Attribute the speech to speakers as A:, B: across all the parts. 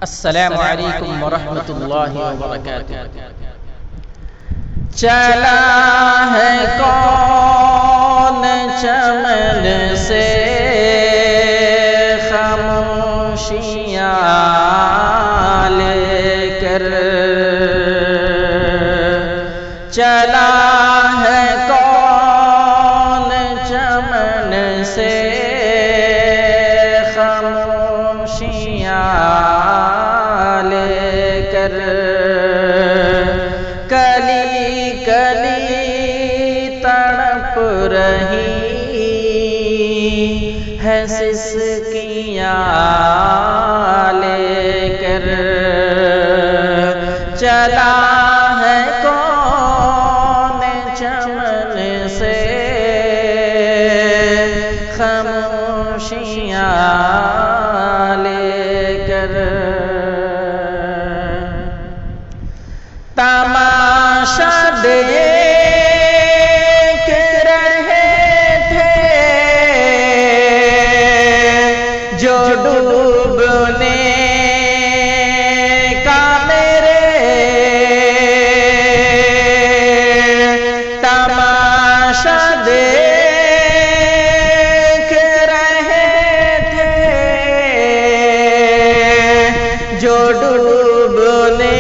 A: السلام علیکم ورحمۃ اللہ وبرکاتہ۔ چلا ہے کون چمن سے خاموشیاں لے کر، چلا ہے کون چمن سے خاموشیاں لے کر، کلی کلی تڑپ رہی ہے سسکیاں لے کر، چلا ہے کون چمن سے خاموشیاں لے کر، تماشا دیکھ رہے تھے جو ڈوبنے کا میرے، تماشا دیکھ رہے تھے جو ڈوبنے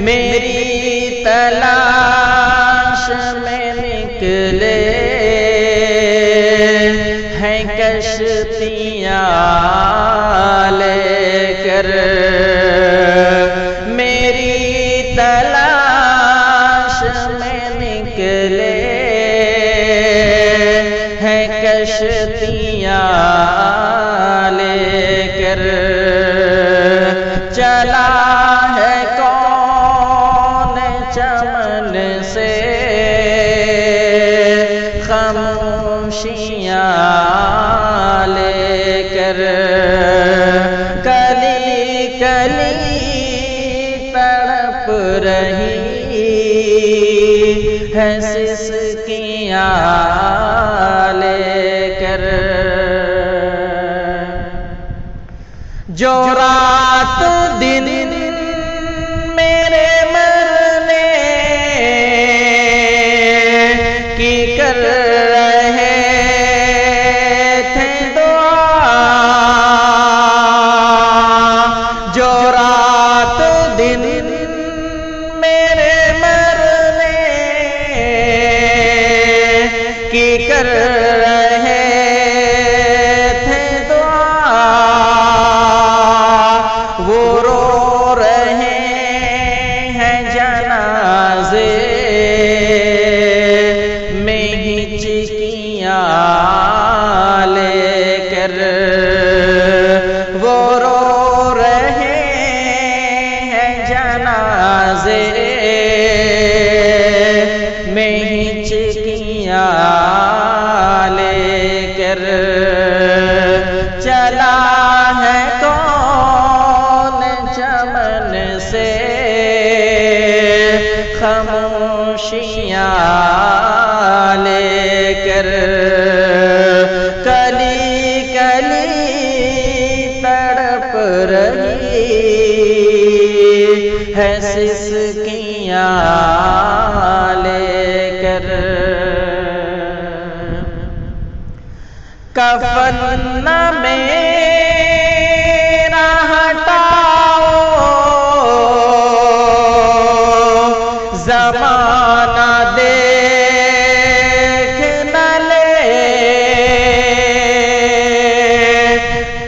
A: میری تلاش میں نکلے ہیں کشتیاں لے کر، میری تلاش میں نکلے ہیں کشتیاں لے کر، چلا ہے کون چمن سے خاموشیاں لے کر، کلی کلی تڑپ رہی ہے سسکیاں لے کر، جو رات دن میرے مرنے کی کر رہے تھے دعا، جو رات دن میرے مرنے کی کر رہے تھے دعا، وہ رو رہے ہیں جنازے میں ہچکیاں لے کر، وہ رو رہے ہیں جنازے میں ہچکیاں لے کر، چلا ہے کون چمن سے خاموشیاں لے کر، کلی کلی تڑپ رہی ہے سسکیاں لے کر، کفن نہ میرا ہٹاؤ زمانہ دیکھ نہ لے،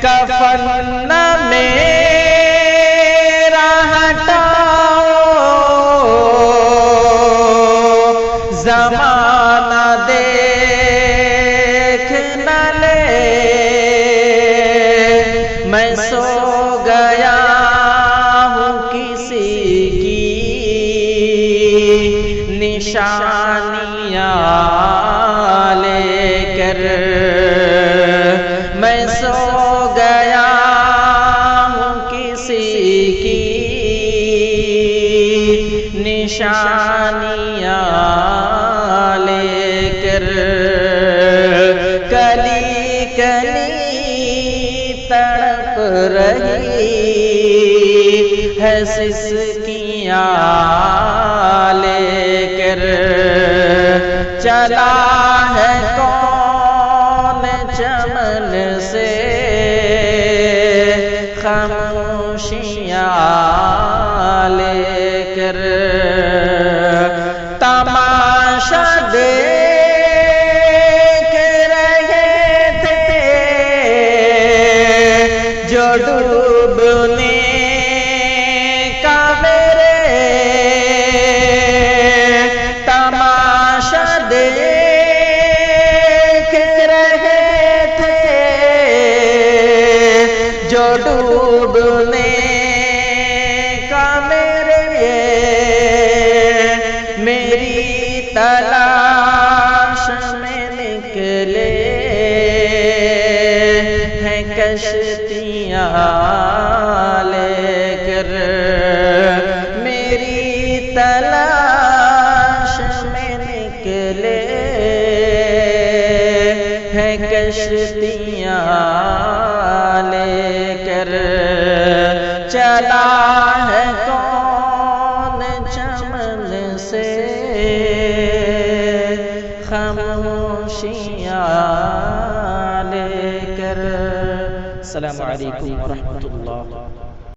A: کفن نہ میرا ہٹاؤ زمانہ دیکھ نہ لے، میں سو گیا ہوں کسی کی نشانیاں لے کر، میں سو گیا ہوں کسی کی نشانیاں لے کر، کلی سسکیاں لے کر چلا ہے کون چمن سے خاموشیاں لے کر تماشا دیکھ رہے تھے جو ڈوبنے کا میرے تماشا دیکھ رہے تھے جو ڈوبنے کا میرے میری تلاش میں نکلے ہیں کشتیاں لے کر میری تلاش میں نکلے ہیں کشتیاں لے کر چلا ہے کون چمن سے خاموشیاں لے کر۔ السلام علیکم ورحمۃ اللہ۔